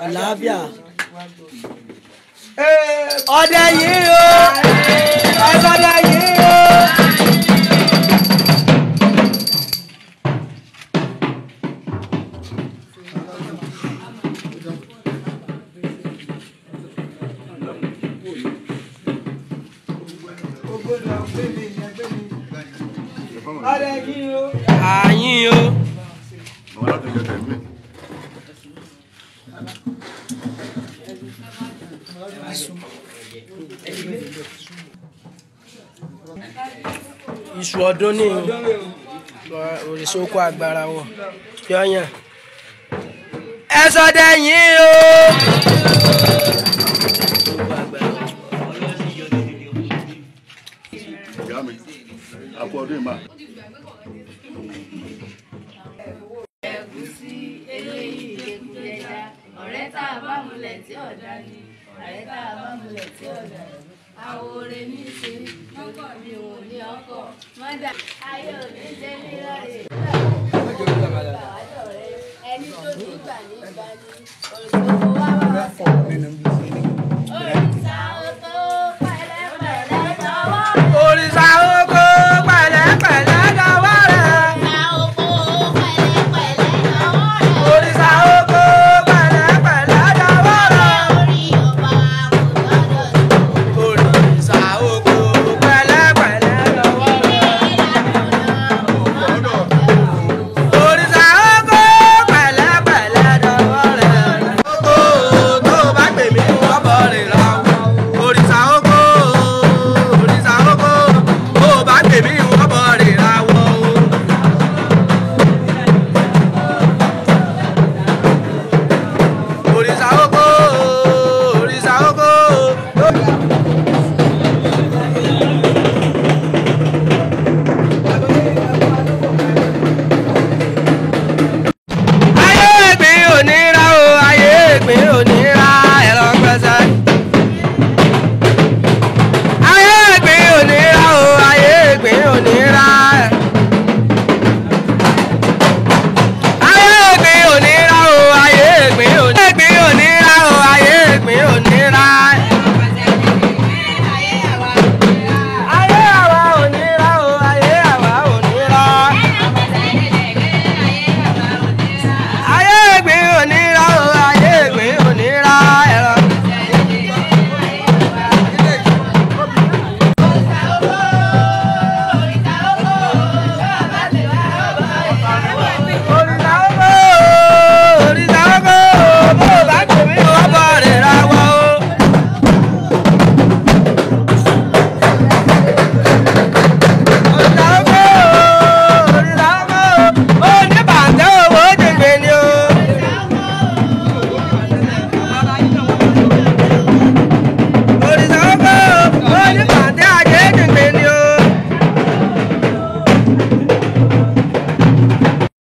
Àlàáfíà. Ọdẹ yìí o. Ọdẹ yìí o. Ọdẹ yìí o. Àyìn o. Iṣu ọdún ní òrìṣà oko agbára wọn yọyàn ẹ sọdẹ yín o. Ẹ̀gúsí eléyìí ìdẹ́kun ẹja ọ̀rẹ́ tá a bá múlẹ̀ tí ọ̀dà ni ọ̀rẹ́ tá a bá múlẹ̀ tí ọ̀dà ni àwòrè ní í ṣe mọ́kọ̀ mi ò ní ọkọ̀ mọ́dà ayé ò ní ṣe ní lọ́rẹ̀. Ẹni tó ti gbà ní ìgbà ni òṣèlú wa wá wá sí òrìṣà ó tó